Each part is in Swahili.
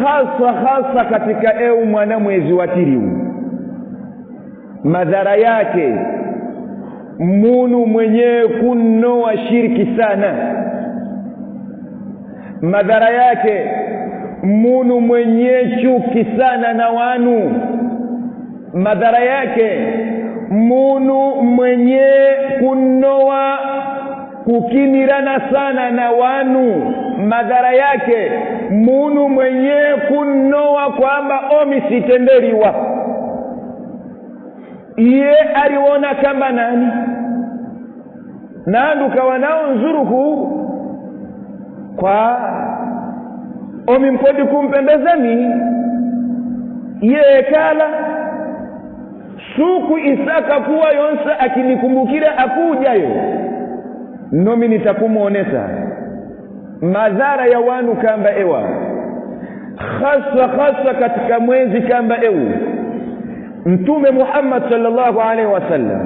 hasa katika mwana mwezi wa tiriu. Madhara yake munu mwenye kunoa shirki sana. Madhara yake munu mwenye chuki sana na wanu. Madhara yake munu mwenye kunoa kukimirana sana na wanu. Madhara yake munu mwenye kunoa kwamba omisitenderiwa. Iye aliona kama nani nanduka wanao nzuruku kwa omimkodi kumpendezani. Iye kala suku isaka kuwa yonsa akinikumbukira akujayo nomi nitakumuonesa madhara ya wanu kamba ewa hasa katika mwezi kamba ewu. Mtume Muhammad sallallahu alaihi wasallam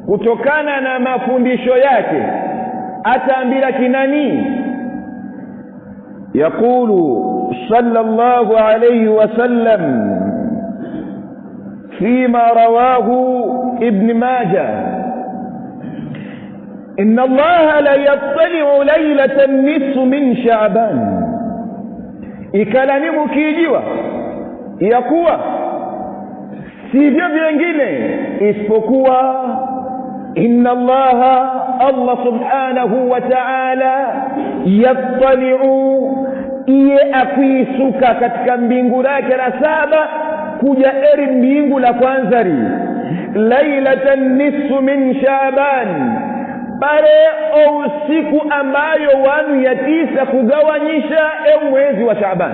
kutokana na mafundisho yake ataambira kinani, yaqulu sallallahu alaihi wasallam فيما رواه ابن ماجه إن الله لا يطلع ليلة النصف من شعبان. ikalani mkijiwa yakuwa sivyo vingine isipokuwa inna Allah subhanahu wa ta'ala yattali'u iye akisuka katika mbingu lake la saba kuja mbingu la kwanza lailatan nisfu min Shaaban, pale usiku ambayo wanu ya 9 kugawanyisha mwezi wa Shaaban.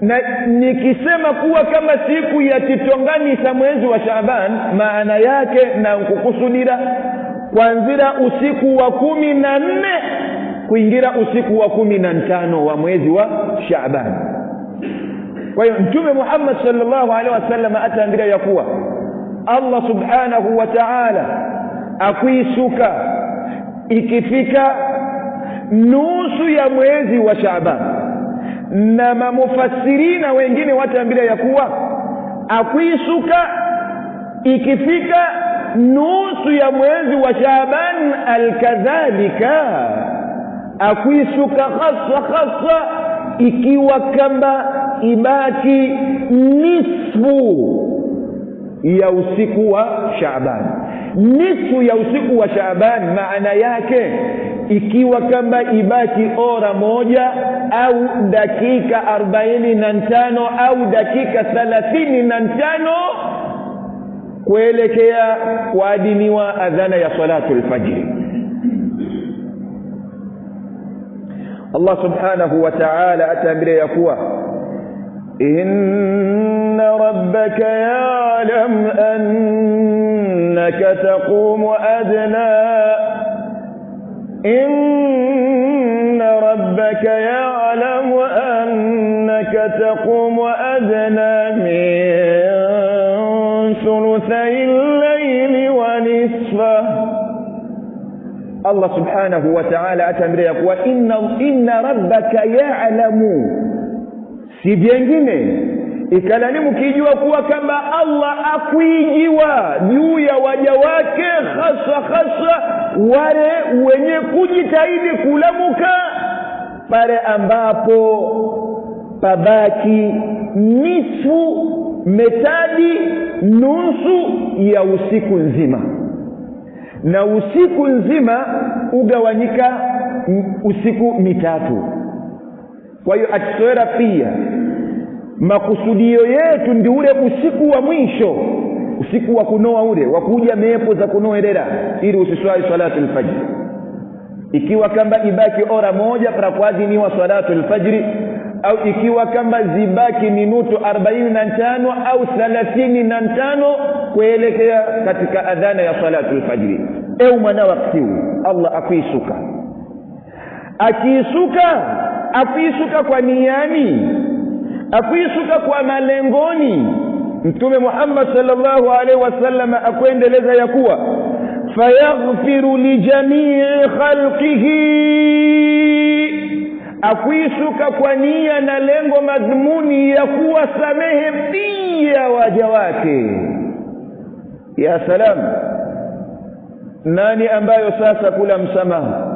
Na nikisema kuwa kama siku ya titonganisha mwezi wa Shaaban, maana yake na kukusudira kuanzia usiku wa 14 kuingira usiku wa 15 wa mwezi wa Shaaban. Kwa hiyo Mtume Muhammad sallallahu alaihi wasallam ataambia ya kuwa Allah subhanahu wa ta'ala akuisuka ikifika nusu ya mwezi wa Shaaban. Na mamufassirina wengine wataambia ya kuwa akuisuka ikifika nusu ya mwezi wa Shaaban, alkadhalika akuisuka hasa ikiwa kamba ibaki nisfu ya usiku wa Shaaban. Nisfu ya usiku wa Shaaban maana yake ikiwa kama ibaki ora moja au dakika 45 au dakika 35 kuelekea kuadiniwa adhana ya salatul fajr. Allah subhanahu wa ta'ala ataambia ya kuwa inna rabbaka ya'lam annaka taqumu adna inna rabbaka ya'lamu annaka taqumu adna min thuluthay al-layli wa nisfahu. Allah subhanahu wa ta'ala ataambia ya kuwa inna rabbaka ya'lamu, si vingine ikalani mkijua kuwa kama Allah akuijiwa juu ya waja wake hasa wale wenye kujitahidi kulamuka pale ambapo pabaki nisfu metadi nusu ya usiku nzima. Na usiku nzima ugawanyika usiku mitatu. Kwa hiyo atiswera pia makusudio yetu ndi ule usiku wa mwisho, usiku wa kunoa ule wa kuja mepo za kunoelera ili usiswali salatul fajr. Ikiwa kamba ibaki ora moja para kuadhiniwa salatul fajr, au ikiwa kamba zibaki minuto 45 au 35 kuelekea katika adhana ya salatul fajr. Mwana wakati Allah akuisuka, akuisuka kwa niani, akuisuka kwa malengoni. Mtume Muhammad sallallahu alaihi wasallam akuendeleza ya kuwa fayaghfiru li jamii khalqihi, akuisuka kwa nia na lengo madhumuni ya kuwasamehe pia waja wake. Ya salam, nani ambayo sasa kula msamaha?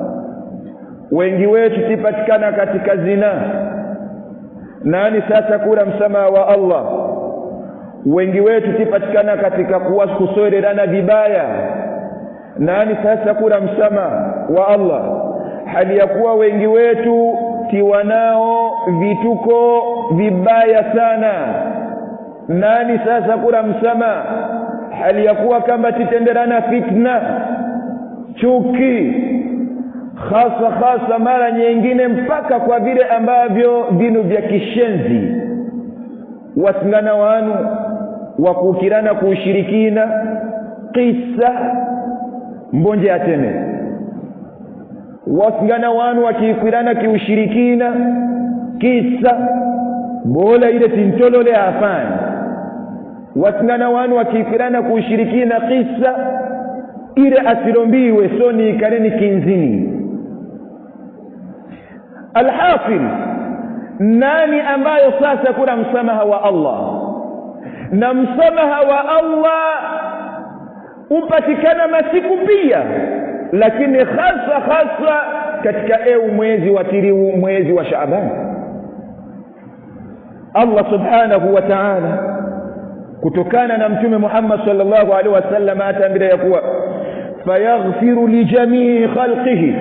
Wengi wetu tipatikana katika zina. Nani sasa kula msamaha wa Allah? Wengi wetu tipatikana katika kusoerana vibaya. Nani sasa kula msamaha wa Allah? Hali ya kuwa wengi wetu tiwanao vituko vibaya sana. Nani sasa kula msamaha? Hali ya kuwa kama titenderana fitna, chuki, hasa mara nyingine mpaka kwa vile ambavyo vinu vya kishenzi, wasingana wanu wakukirana kuushirikina, kisa mbonje ateme, wasingana wanu wakikwirana kiushirikina, kisa bola ile tintolole afani, wasingana wanu wakikwirana kuushirikina, kisa ile asirombiwe soni ikareni kinzini. Alhasil, nani ambayo sasa kuna msamaha wa Allah? Na msamaha wa Allah upatikana masiku pia, lakini hasa katika mwezi wa tiriu, mwezi wa Shaaban. Allah subhanahu wa ta'ala kutokana na mtume Muhammad sallallahu alaihi wasallam ataambia kuwa fayaghfiru li jamii khalqihi.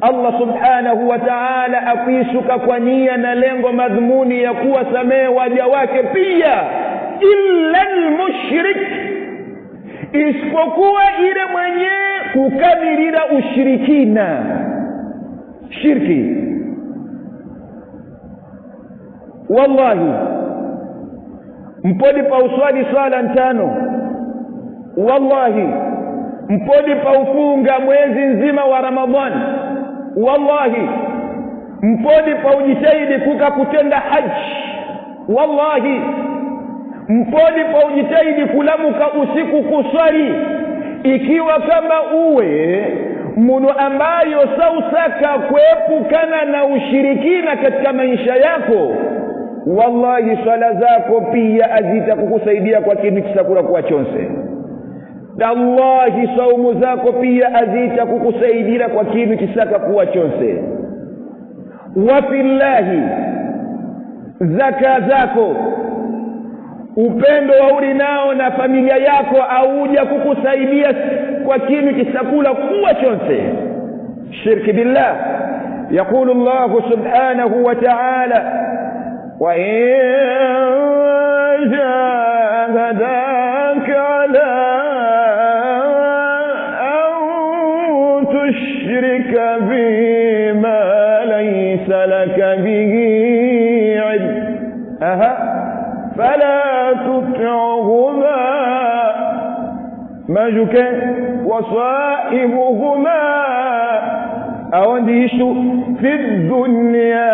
Allah subhanahu wa ta'ala akuisuka kwa nia na lengo madhumuni ya kuwasamehe waja wake pia, illa almushrik, isipokuwa ile mwenye kukamilira ushirikina, shirki. Wallahi mpodi pa uswali swala 5, wallahi mpodi pa ufunga mwezi nzima wa Ramadhani, wallahi mpodi pa ujitahidi kutenda haji, wallahi mpodi pa ujitahidi kulamuka usiku kuswali, ikiwa kama uwe munu ambayo sausaka kuepukana na ushirikina katika maisha yako, wallahi swala zako pia azita kukusaidia kwa kitu kisakura kwa chonse. Wallahi saumu zako pia azita kukusaidia kwa kitu kisaka kuwa chonse. Wa fillahi, zaka zako, upendo wa ulinao na familia yako auja kukusaidia kwa kitu kisakula kuwa chonse. Shirki billah. Yaqulu Allah subhanahu wa ta'ala: وَإِنْ جَاهَدَاكَ عَلَىٰ أَنْ تُشْرِكَ بِي مَا لَيْسَ لَكَ بِهِ عِلْمٌ فَلَا تُطِعْهُمَا مَجُكَ وَصَاحِبْهُمَا أَوَدِّيشُ فِي الدُّنْيَا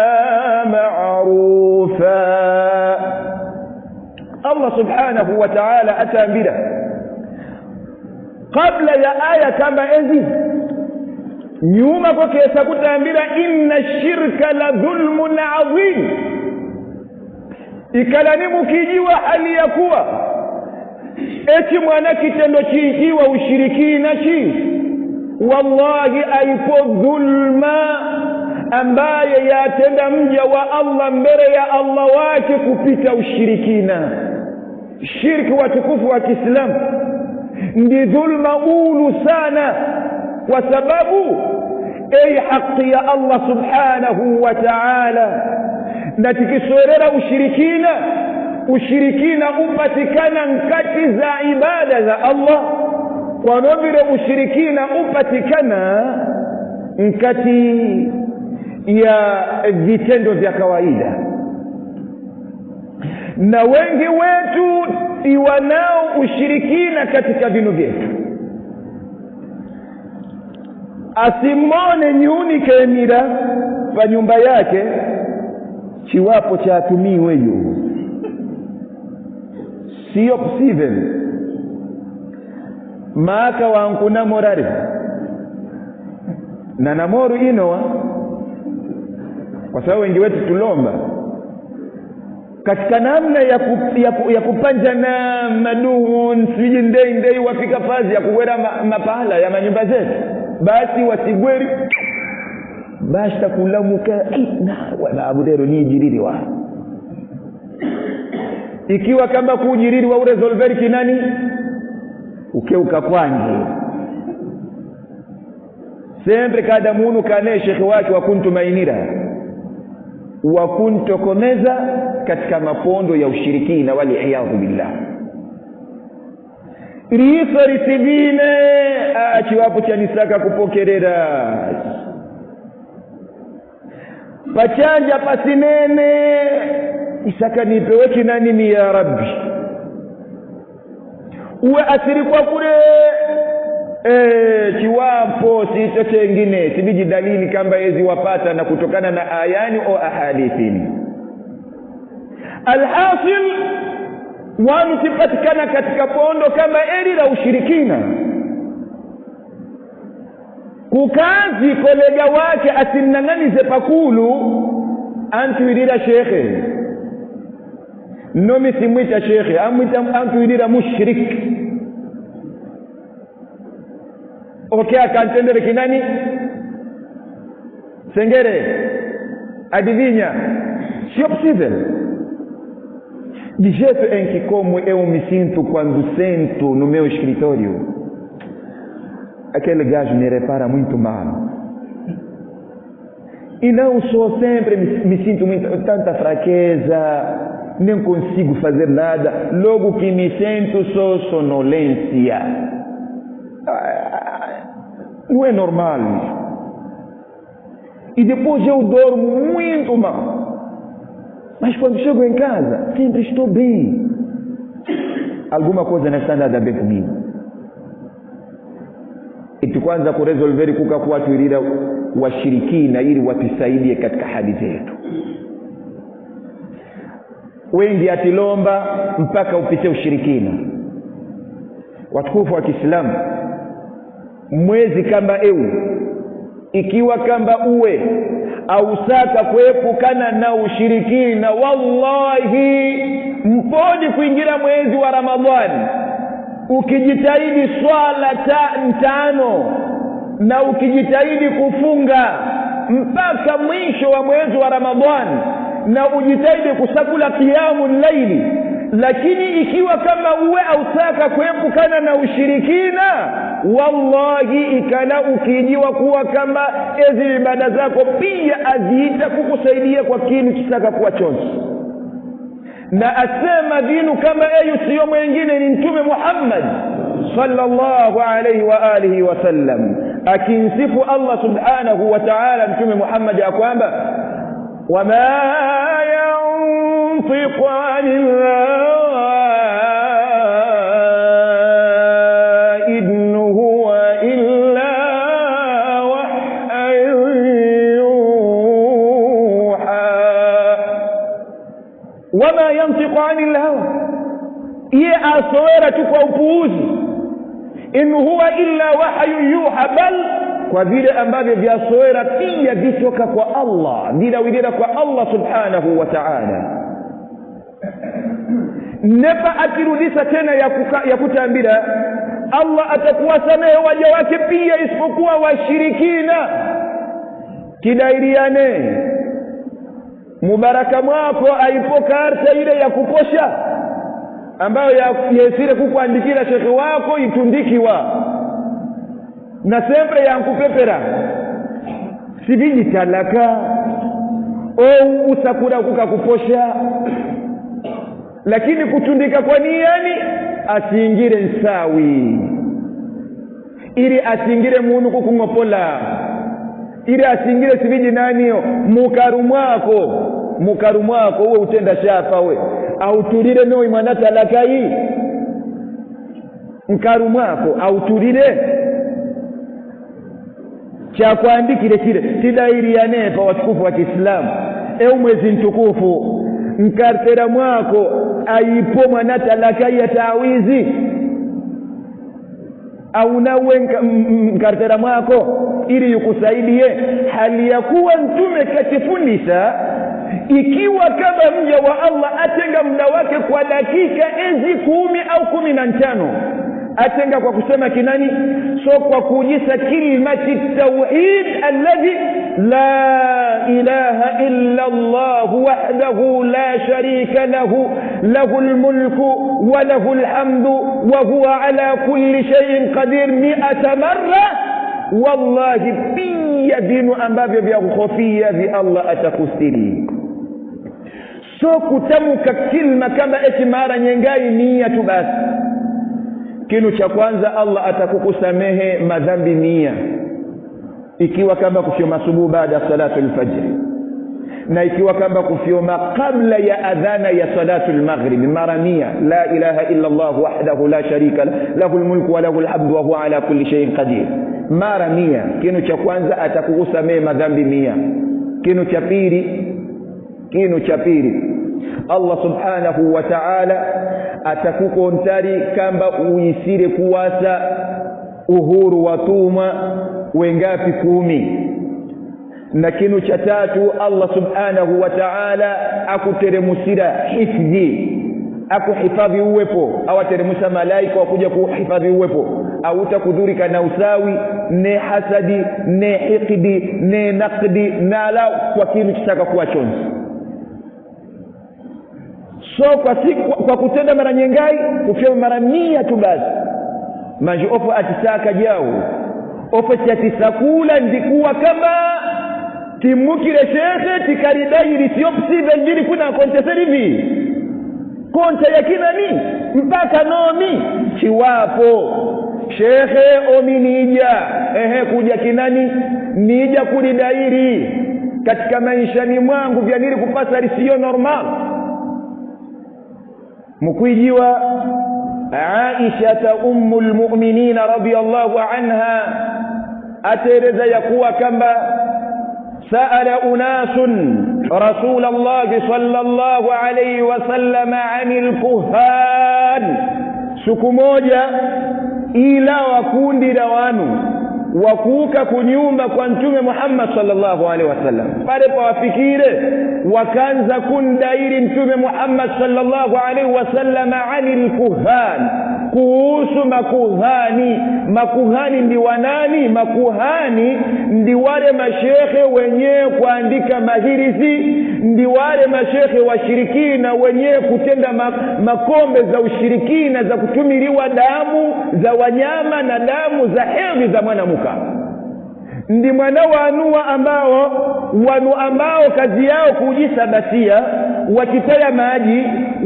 معروفا. Allah subhanahu wa ta'ala ataambia kabla ya aya kama hizi, nyuma kwa kesa kutaambia inna shirka la dhulmun adhim. Ikalanimu kijiwa hali ya kuwa eti mwana kitendo chiikiwa ushirikina chi, wallahi aipo dhulma ambaye yatenda mja wa Allah mbele ya Allah wake kupita ushirikina. Shirki watukufu wa Kiislamu ndi dhulma ulu sana, kwa sababu haki ya Allah subhanahu wa ta'ala. Na tikisorera ushirikina upatikana nkati za ibada za Allah, kwa vile ushirikina upatikana nkati ya vitendo vya kawaida. Na wengi wetu iwanao ushirikina katika vinu vyetu. Asimone nyuni kemira pa nyumba yake chiwapo cha atumiwe yu, siyo possible. Maka wankuna morari na namoru inowa kwa sababu wengi wetu tulomba katika namna ya kupanja na maduhun siji ndei wafika fazi ya kuwera mapahala ya manyumba zetu, basi wasigweri basta kulamuka na wala abudero ni jiriri wa ikiwa kama kujiriri wa uresolveri kinani ukeuka kwangi sempre kada munu kane shekhi wake wakuntumainira wakuntokomeza katika mapondo ya ushirikina wali iyadhu billah rifa risibine achiwapo chanisaka kupokerera pachanja pasinene isaka nipewe kinani ni ya rabbi uwe asiri kwa kule chiwapo sicho chengine sibiji dalili kamba yezi wapata na kutokana na ayani au ahadithini. Alhasil wanu sipatikana katika pondo kama eri la ushirikina kukazi kolega wake asinanganize pakulu antuirira shekhe nomi simwita shekhe antuirira mushrik okay akantendere kinani sengere adivinha sio possível de jeito em que como eu me sinto quando sento no meu escritório aquele gajo me repara muito mal e não sou sempre me sinto tanta fraqueza, nem consigo fazer nada, logo que me sento sou sonolência. Não é normal. E depois eu dormo muito mal. Mas quando chego em casa, sempre estou bem. Alguma coisa não está nada bem comigo. E tuanza kuresolveri kuka kuwatuirira washirikina ili watusaidie katika hadithi yetu. Wengi atilomba mpaka upite ushirikina. Watukufu wa Kiislamu, mwezi kamba ikiwa kamba uwe au saka kuepukana na ushirikina, wallahi mpodi kuingira mwezi wa Ramadhani ukijitahidi swala tano na ukijitahidi kufunga mpaka mwisho wa mwezi wa Ramadhani na ujitahidi kusakula qiyamul layli, lakini ikiwa kama uwe au saka kuepukana na ushirikina, wallahi ikana ukijiwa kuwa kama ezi ibada zako pia aziita kukusaidia kwa kinu kisaka kuwa chonzi. Na asema dinu kama sio mwingine ni Mtume Muhammad sallallahu alayhi wa alihi wa sallam, akinsifu Allah subhanahu wa ta'ala Mtume Muhammad ya kwamba wama yantiqu anil wama yantiqu anil hawa, ye aswera tu kwa upuuzi, in huwa illa wahyu yuha, bal kwa vile ambavyo vyaswera pia vitoka kwa Allah, bila widira kwa Allah subhanahu wa ta'ala. Nepa atirudisa tena ya kutambira Allah atakuwa samehe waja wake pia isipokuwa washirikina. Kidairiane mubaraka mwako aipoka arta ile ya kuposha ambayo yesire kukuandikira shekhi wako itundikiwa na sempre yankupepera sibiji talaka au usakura kukakuposha, lakini kutundika kwa niyani asiingire nsawi ili asiingire munu kukungopola, ili asingire sibiji naniyo mukaru mwako uwe utenda shafa we au tulile no imana talaka hii mkaru mwako au tulile cha kuandikire kile tidairi ya nepa. Watukufu wa Kiislamu, mwezi mtukufu mkartera mwako aipo mwana talaka ya tawizi au nawe kartera mwako ili yukusaidie, hali ya kuwa mtume katufundisha ikiwa kama mja wa Allah atenga muda wake kwa dakika hizi 10 au 15, atenga kwa kusema kinani, so kwa kujisa kalimati tauhid alladhi la ilaha illa Allah wahdahu la sharika lahu lahul mulku wa lahul hamdu wa huwa ala kulli shay'in qadir 100 marra. Wallahi pia dinu ambavyo vya kukhofia vya Allah atakustiri. So kutamka kilima kama eti mara nyengai 100 tu basi, kinu cha kwanza Allah atakukusamehe madhambi 100 ikiwa kama kufioma subuhi baada ya salatu al-fajr, na ikiwa kama kufioma kabla ya adhana ya salatu al-maghrib mara 100. La ilaha illa Allah wahdahu la sharika lahu al-mulku wa lahu al-hamdu wa huwa ala kulli shay'in qadir mara 100. Kinu cha kwanza atakukusamehe madhambi 100. Kinu cha pili Allah subhanahu wa ta'ala atakukontari kamba uisire kuwasa uhuru watuma wengapi 10. Na kinu cha tatu Allah subhanahu wa ta'ala akuteremusira hifdhi, akuhifadhi uwepo, awateremusa malaika wakuja kuhifadhi uwepo, au utakudhurika na usawi ne hasadi ne hikdi ne naqdi na la kwa kinu kitaka kuwa chonzi. So kwa kutenda mara nyengai kufia mara 100 tu basi, manji ofo atisaka jao ofo chatisakula ndikuwa kama timukile shekhe tikaridai lisiopsi benjiri kuna konteseri hivi konta ya kinani mpaka nomi chiwapo shekhe ominija kuja kinani nija kulidairi katika maishani mwangu vya nili kupasa lisio normal. Mkuijiwa Aisha ummul mu'minin radiyallahu anha atereza ya kuwa kamba sa'ala unasun Rasulullah sallallahu alayhi wasallam 'anil kuhan. Siku moja ila wakundi la wanu wakuuka kunyumba kwa Mtume Muhammad sallallahu alaihi wasallam, pale pawafikire wakaanza kundairi Mtume Muhammad sallallahu alaihi wasallam 'anil kuhan, kuhusu makuhani. Makuhani ndi wanani? Makuhani ndi wale mashekhe wenyewe kuandika mahirizi, ndi wale mashekhe washirikina wenyewe kutenda makombe za ushirikina za kutumiliwa damu za wanyama na damu za hedhi za mwanamuka. Ndi mwana wanu ambao kazi yao kujisabatia wakitaya maji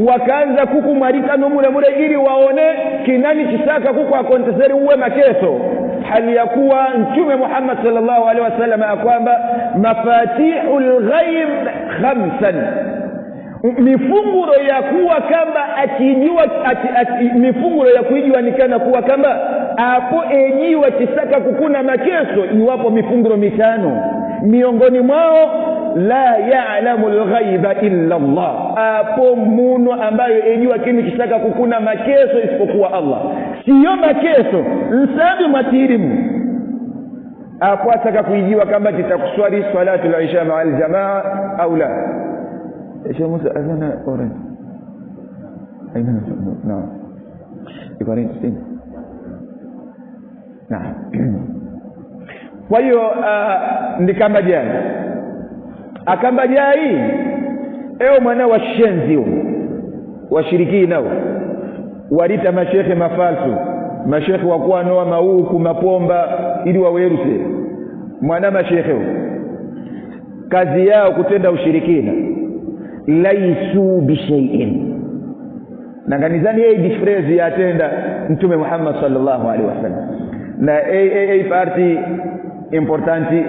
wakaanza kukumwarika mule ili waone kinani kisaka kuku akonteseri uwe makeso, hali ya kuwa Mtume Muhammad sallallahu alaihi wasallam akwamba mafatihul ghaib 5, mifunguro ya kuwa kama akijua mifunguro ya kuijua nikana kuwa kama hapo ejiwa kisaka kukuna makeso iwapo mifunguro 5 miongoni mwao la ya'lamu al-ghaiba illa Allah, hapo muno ambayo ejiwa kini kisaka kukuna makeso isipokuwa Allah, siyo makeso nsabi matirimu. Hapo ataka kuijiwa kama kitakuswali salatu al-isha ma'al jamaa au la. Isha Musa adhana oran aina na ibarin sin na. Kwa hiyo ndikambaja akambajai eo mwana wa shenzi washirikina walita mashekhe mafalsu, mashekhe wakuwa noa mauku mapomba ili waweruse mwana mashekhe kazi yao kutenda ushirikina laisu bishai'in. Na ganizani yeye disfrezi yatenda Mtume Muhammad sallallahu alaihi wasallam na parti importanti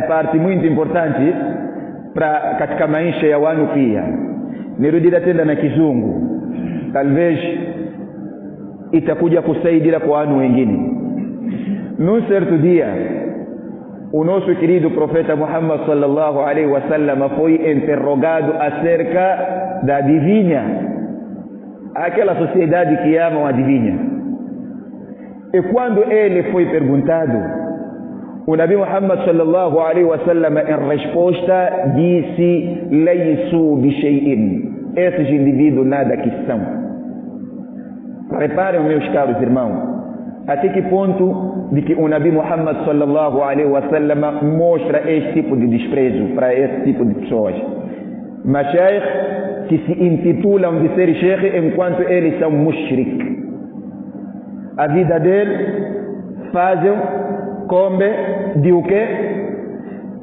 parti muito importanti katika maisha ya wanu pia. Nirudila tenda na kizungu talvez itakuja kusaidia kwa wanu wengine. Num certo dia o nosso querido profeta Muhammad sallallahu alaihi wasallam foi interrogado acerca da adivinha, aquela sociedade que ama a adivinha. E quando ele foi perguntado, o Nabi Muhammad sallallahu alaihi wasallam em resposta disse: "Laysu bi shay'in", esses indivíduos nada que são. Reparem, meus caros irmãos, até que ponto de que o Nabi Muhammad sallallahu alaihi wasallam mostra este tipo de desprezo para esse tipo de pessoas. Mashaykh que se intitulam de ser sheikh enquanto eles são mushrik. A vida dele fazem, come de o quê?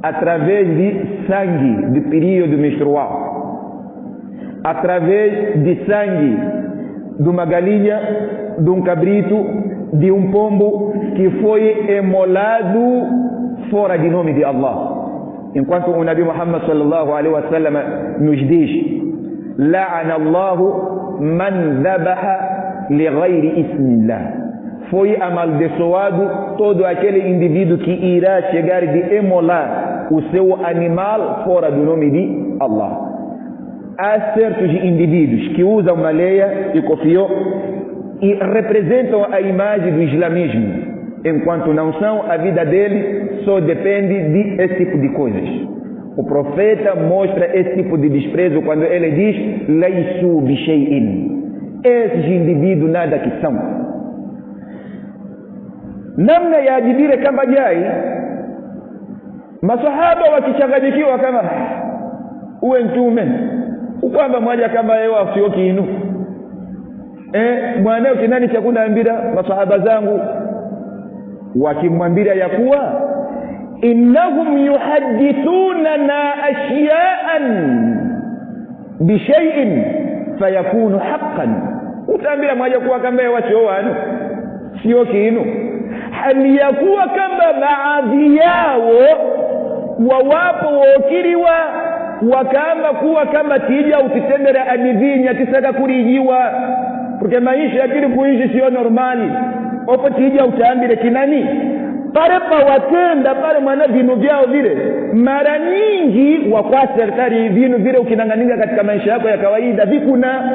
Através de sangue, de período menstrual. Através de sangue de uma galinha, de um cabrito, de um pombo que foi emolado fora de nome de Allah. Enquanto o Nabi Muhammad sallallahu alaihi wasallam nos diz: "La'ana Allahu man dhabaha li ghairi ismillah", foi amaldiçoado todo aquele indivíduo que irá chegar de emolar o seu animal fora do nome de Allah. Há certos indivíduos que usam maleia e cofió e representam a imagem do islamismo, enquanto não são, a vida dele só depende de esse tipo de coisas. O profeta mostra esse tipo de desprezo quando ele diz: "Laysu bi shay'in", esses indivíduos nada que são. Namna ya jibire kama jai, masahaba wakichanganyikiwa kama uwe mtume ukwamba mmoja kama yeye afio kinu mwanao kinani cha kunaambia masahaba zangu, wakimwambia ya kuwa innahum yuhaddithuna ashya'an bi shay'in fayakunu haqqan, utaambia mmoja kuwa kama yeye wachowano sio kinu, hali ya kuwa kama baadhi yao wawapo wakiriwa wakamba kuwa kama tija utitendera adivinya tisaka kurijiwa, porque maisha yakini kuishi sio normali. Opo tija utaambile kinani pale pa watenda pale mwana vinu vyao vile, mara nyingi wakwa serikali vinu vile ukinanganinga katika maisha yako ya kawaida vikuna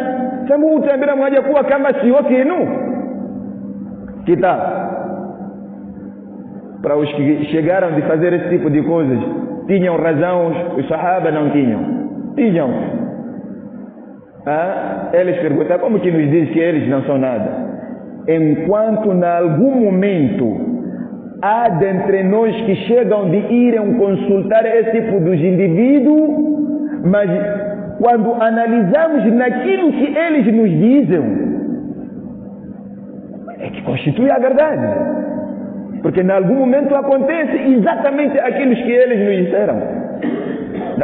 sababu utaambila mmoja kuwa kama sio kinu kita para os que chegaram de fazer esse tipo de coisas tinham razão, os sahaba não tinham. Eles perguntam: como que nos diz que eles não são nada? Enquanto em algum momento há dentre nós que chegam de irem consultar esse tipo de indivíduo, mas quando analisamos naquilo que eles nos dizem, é que constitui a verdade. Porque em algum momento acontece exatamente aquilo que eles nos disseram.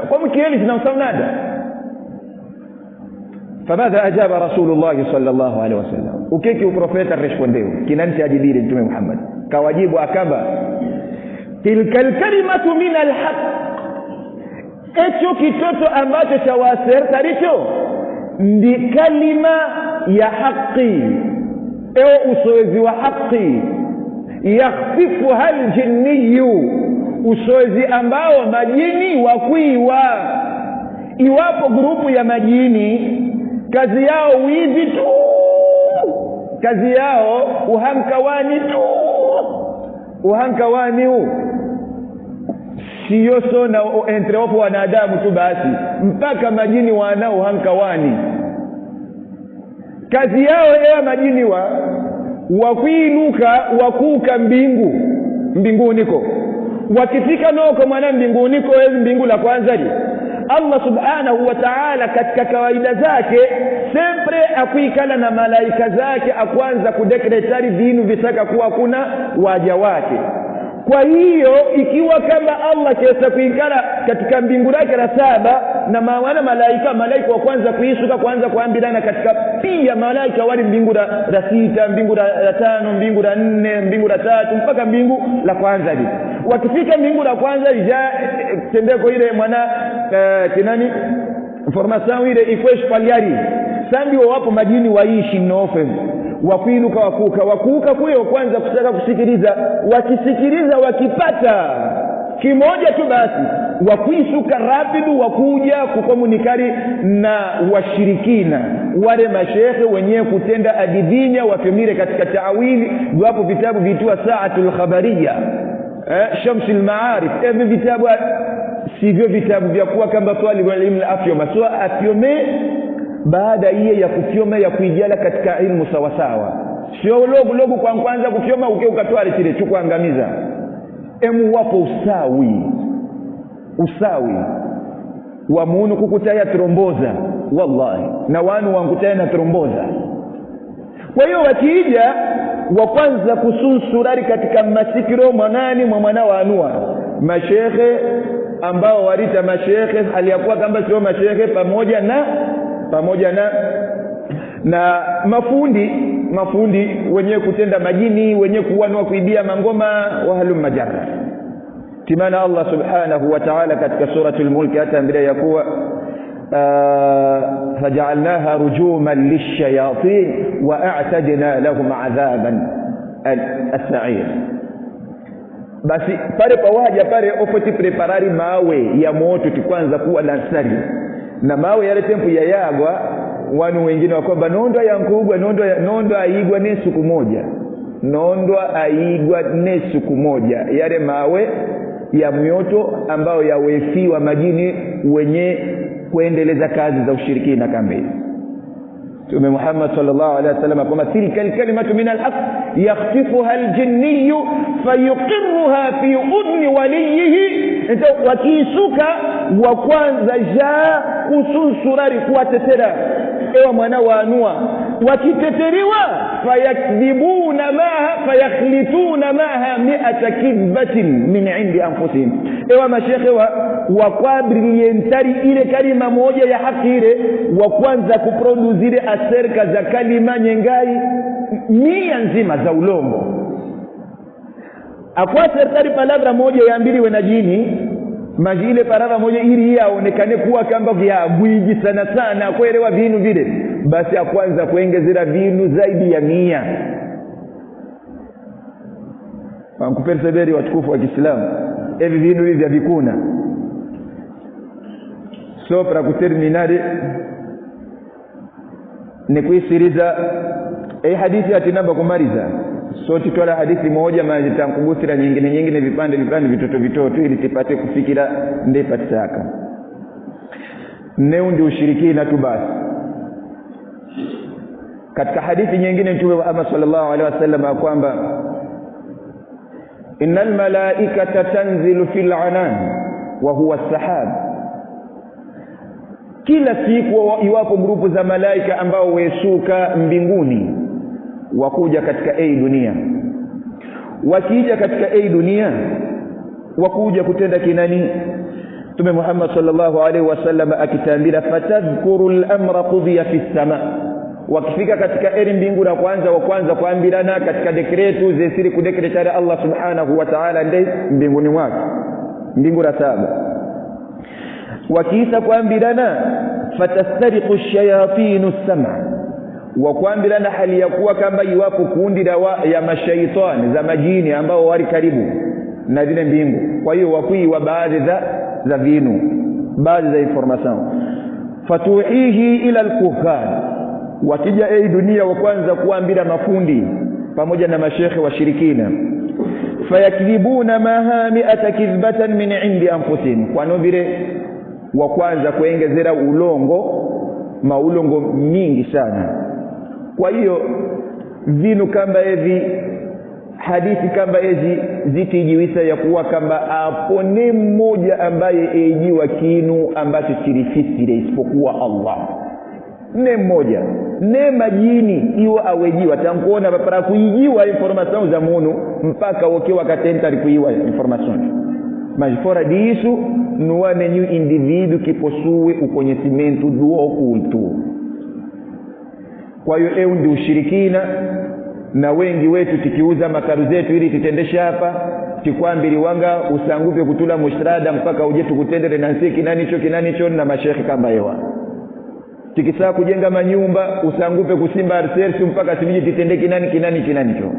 Como que eles não são nada? فماذا أجاب رسول الله صلى الله عليه وسلم؟ O que o profeta respondeu? Que não se adibire Mtume Muhammad kawajibu akaba tilka alkalimatu min alhaq, echo kitoto ambacho cha wasertaricho ndi kalima ya haki, usoezi wa haki, yakhfifuha aljinniyu, usoezi ambao majini wakuiwa. Iwapo grupu ya majini kazi yao wizi tu, kazi yao uhankawani tu, uhankawani sio sona entre wapo wanadamu tu basi, mpaka majini wana uhankawani. Kazi yao ewa majini wakuinuka wakuka mbinguniko, wakifika noko mwana mbinguniko mbingu la kwanza li Allah subhanahu wa ta'ala katika kawaida zake sempre akuikala na malaika zake akwanza kudekretari vinu vitaka kuwa kuna waja wake. Kwa hiyo ikiwa kama Allah kesa kuikala katika mbingu lake la 7 na maana malaika wa kwanza kuishuka kwanza kuambilana katika pia malaika wali mbingu la 6, mbingu la 5, mbingu la 4, mbingu la 3 mpaka mbingu la kwanza hivi. Wakifika mbingu la kwanza ija tendeko ile mwana kinani information ile ikwesh paliari sambi wapo majini waishi nofe wakuinuka wakuuka kuyo kwanza kutaka kusikiliza, wakisikiliza wakipata kimoja tu basi wakuisuka rapidu wakuja kukomunikari na washirikina wale mashehe wenyewe kutenda adidhinya wafimire katika taawili. Wapo vitabu viitwa Sa'atul Khabariya, Shamsul Ma'arif. Hivi vitabu sivyo vitabu vya kuwa kama swali wa ilmu afyoma, so afyome baada hiye ya kufyoma ya kuijala katika ilmu sawa sawa, sio logo kwa kwanza kufyoma ukatoa kile chukuangamiza. Wapo usawi wa muunu kukutaya tromboza wallahi na wanu wankutaya na tromboza. Kwa hiyo wakija wa kwanza kusunsurari katika masikiro mwanani mwana wa anua mashehe ambao warita mashehe aliyakuwa kama sio mashehe pamoja na mafundi wenyewe kutenda majini, wenyewe kuwanua kuibia mangoma wa halum majarra. Timana Allah subhanahu wa ta'ala katika suratul Mulk ataambia ya kuwa faj'alnaha rujuman lishayatin wa a'tadna lahum 'adhaban as-sa'ir. Basi pale pawaja pale ofoti preparari mawe ya moto kwanza kuwa lansari na mawe yale tempo ya yagwa wanu wengine wakwamba nondwa ya nkubwa nondwa aigwa ne siku moja, nondwa aigwa ne siku moja, yale mawe ya myoto ambao yawefiwa majini wenye kuendeleza kazi za ushirikina kambi. Mtume Muhammad sallallahu alaihi wasallam kama tilka kalimatu min al-haq yakhtifuha al-jinni fayuqirruha fi udni walihi. Ndio wakisuka wa kwanza ja kusunsurari kuwatetera ewa mwana wa anua, wakiteteriwa fayakdhibuna maha fayakhlituna maha 100 kidbatin min indi anfusihim. Ewa mashekhe wa quadrientari ile kalima moja ya haki ile wa kwanza kuproduce aserka za kalima nyengai 100 nzima za ulongo. Akwa serikali palavra moja ya mbili wena jini majile parava moja ili yaonekane kuwa kamba vya gwiji sana kuelewa vinu vile, basi ya kwanza kuongezera vinu zaidi ya 100. Wankuperseveri watukufu wa Kiislamu hivi vinu hivi vikuna sopra kuterminare ni kuisiriza hadithi atinamba kumaliza. So titola hadithi moja majitankumbusira nyingine vipande vitoto ili tupate kufikira ndepataka neundi ushirikina tu basi. Katika hadithi nyingine Mtume Muhammad sallallahu alaihi wasallam kwamba innal malaikata tanzilu fil anan wa huwa as-sahab. Kila siku iwapo grupu za malaika ambao wesuka mbinguni wakuja katika dunia, wakija katika dunia wakuja kutenda kinani. Mtume Muhammad sallallahu alaihi wasallam akitambira fatadhkuru al-amra qudhiya fi as-sama. Wakifika katika mbingu la kwanza kuambirana katika dekretu zesiri kudekretara Allah subhanahu wa ta'ala ndai mbinguni mwake, mbingu la 7. Wakiisa kuambirana fatastariqu ash-shayatin as-sam'a, wa kuambirana hali ya kuwa kama iwapo kundi ya mashaitani za majini ambao wali karibu na zile mbingu. Kwa hiyo wakui wa baadhi za vinu, baadhi za information fatuhihi ila al-kuhan. Wakija dunia wa kwanza kuambira mafundi pamoja na mashekhe wa shirikina fayakdhibuna maha 100 kidbatan min indi anfusihim. Kwa vile wa kwanza kuongezera maulongo mingi sana. Kwa hiyo vinu kamba hivi, hadithi kamba hizi zitijiwisa ya kuwa kamba apone mmoja ambaye ejiwa kinu ambacho chirifisire isipokuwa Allah. Ne mmoja ne majini iwa awejiwa tankuona para kuijiwa information za munu mpaka wokewa katenta kuiwa information majifora disu nuwane new individu kiposuwe ukonyesimentu duo kultu. Kwa hiyo ndi ushirikina, na wengi wetu tikiuza makaru zetu ili tutendesha hapa tikwambiri wanga usangupe kutula mushrada mpaka uje tukutendere na nsiki kinanicho na mashekhi kama hewa. Tikisa kujenga manyumba usangupe kusimba arsersi mpaka sibiji titende kinanicho.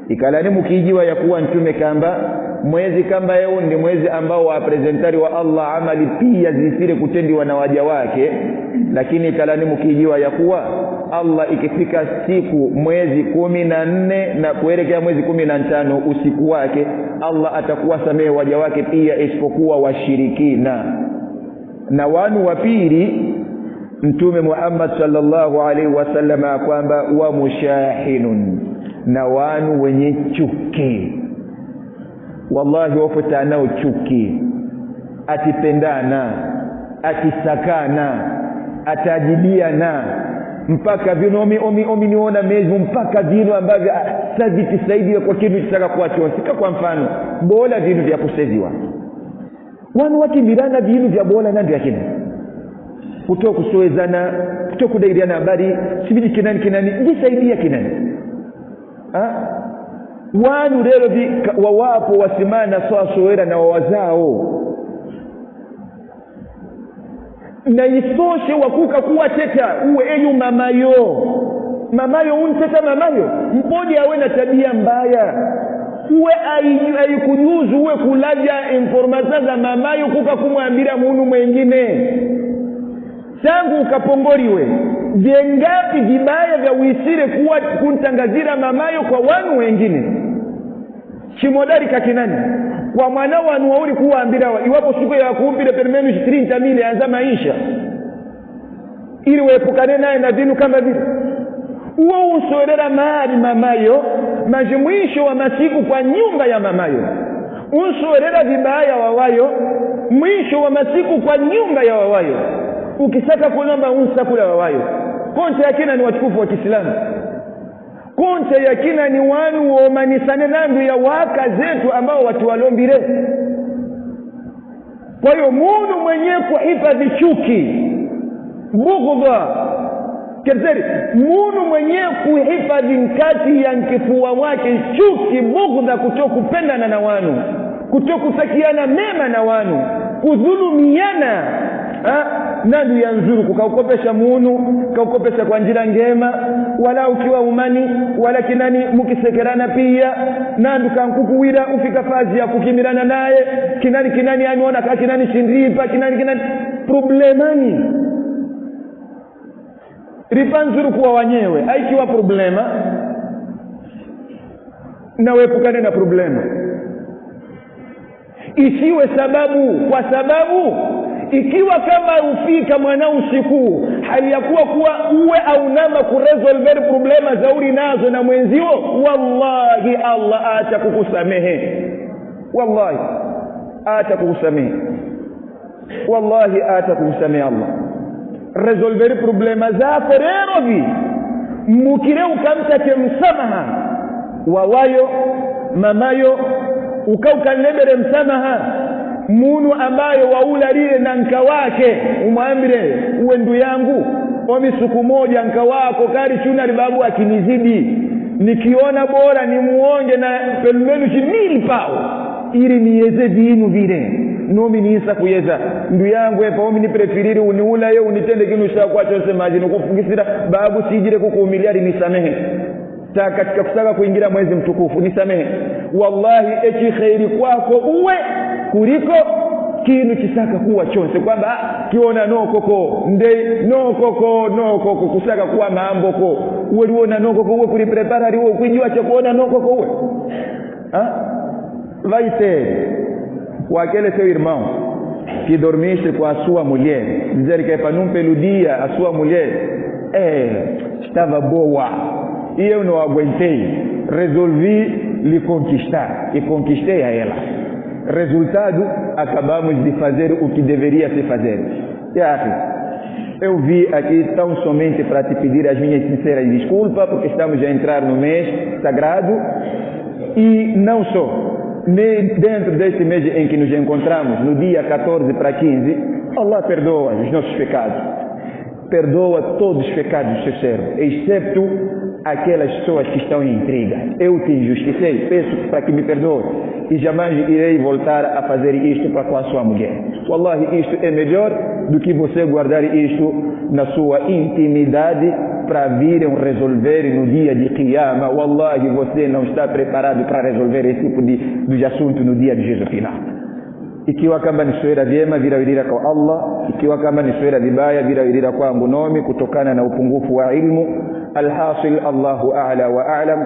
Ikalani mukijiwa ya kuwa Mtume kamba mwezi kama yao ni mwezi ambao wa presentari wa Allah amali pia zisire kutendiwa na waja wake. Lakini kalani mkijua ya kuwa Allah ikifika siku mwezi 14 na kuelekea mwezi 15 usiku wake, Allah atakuwa samehe waja wake pia isipokuwa washirikina. Na wanu wa pili Mtume Muhammad sallallahu alaihi wasallam kwamba wa mushahinun, na wanu wenye chuki. Wallahi wafuta nao chuki, atipendana, atisakana, atajibiana mpaka vino omi niona mezu mpaka vino ambavyo sazi tisaidia kwa kitu kitaka kuachwa. Sika kwa mfano bola vino vya kuseziwa wanu wakimbirana vino vya bola na ndio yakina kutoka kusoezana, kutoka kudairiana habari sibidi kinani jisaidia kinani. Wanu leo wawapo wasimana soera na wawazao, na isoshe wakuka kuwa teta uwe enyu mamayo unteta mamayo mpodi awe na tabia mbaya, uwe aikujuzu uwe kulaja information za mamayo kuka kumwambira munu mwengine tangu ukapongoriwe. Jengapi vibaya vya uisire kuwa kuntangazira mamayo kwa wanu wengine chimodari kakinani kwa mwana wanu wauri kuwaambira iwapo siku ya kuumbile permenu 30,000 anza maisha ili uepukane naye na dinu kama vile uo usorera mahali mamayo majimwisho wa masiku kwa nyumba ya mamayo usorera vibaya wawayo mwisho wa masiku kwa nyumba ya wawayo. Ukisaka kunomba unsa kula wawayo konte yakina ni watukufu wa Kiislamu, konte yakina ni wanu womanisane nandu ya waka zetu ambao watu walombire. Kwa hiyo munu mwenye kuhifadhi chuki bughdha kezeri, munu mwenye kuhifadhi nkati ya nkifua wake chuki bughdha, kutokupendana na wanu, kutokutakiana mema na wanu, kudhulumiana nandu ya nzuru kukaukopesha munu kaukopesha kwa njira ngema, wala ukiwa umani wala kinani mukisekerana pia nandu kankukuwira ufika fazi ya kukimirana naye kinani aniona ka kinani shindripa kinani problemani ripanzuru kuwa wanyewe aikiwa problema na wepukane na problema isiwe sababu, kwa sababu ikiwa kama ufika mwana usiku hali ya kuwa uwe au nama kuresolve problema zauri nazo na mwenzio, wallahi Allah atakukusamehe, wallahi atakukusamehe, wallahi atakukusamehe. Allah resolve problema zako rero vi mukire ukamtake msamaha wawayo mamayo ukaukanebere msamaha munu ambayo waula lile na nka wake umwambire uwe ndu yangu omi siku moja nka wako kari chuna libabu akinizidi nikiona bora ni muonge na pelumenu chimili pao ili niyeze vinu vile nomi niisa kuyeza ndu yangu epa omi niprefiriri uniula yo unitende kinu shakwa chose majini kufungisira babu sijire kukuumiliari nisamehe katika kusaka kuingira mwezi mtukufu nisamehe. Wallahi echi khairi kwako uwe kuliko kinu kisaka kuwa chonse kwamba kiona nokoko ndei nokoko kusaka kuwa maamboko uwe liona nokoko uwe kulipreparari uwe kujua cha kuona nokoko uwe vaite wakele seu irmão que dormiste com a sua mulher dizer que para não peludia a sua mulher estava boa e eu não aguentei, resolvi lhe conquistar e conquistei a ela. Resultado, acabamos de fazer o que deveria se fazer. Eu vi aqui tão somente para te pedir as minhas sinceras desculpas, porque estamos a entrar no mês sagrado e não só, nem dentro deste mês em que nos encontramos, no dia 14 para 15, Allah perdoa os nossos pecados, perdoa todos os pecados do seu servo, excepto aquelas pessoas que estão em intriga. Eu te injusticei, peço para que me perdoe e jamais irei voltar a fazer isto para com a sua mulher. Wallahi, isto é melhor do que você guardar isto na sua intimidade para vir resolver no dia de Qiyama, wallahi você não está preparado para resolver esse tipo de assunto no dia de juízo final. Ikiwa kama ni swala vyema virawilira kwa Allah, ikiwa kama ni swala vibaya virawilira kwangu nomi kutokana na upungufu wa ilmu. Alhasil, Allahu a'la wa a'lam.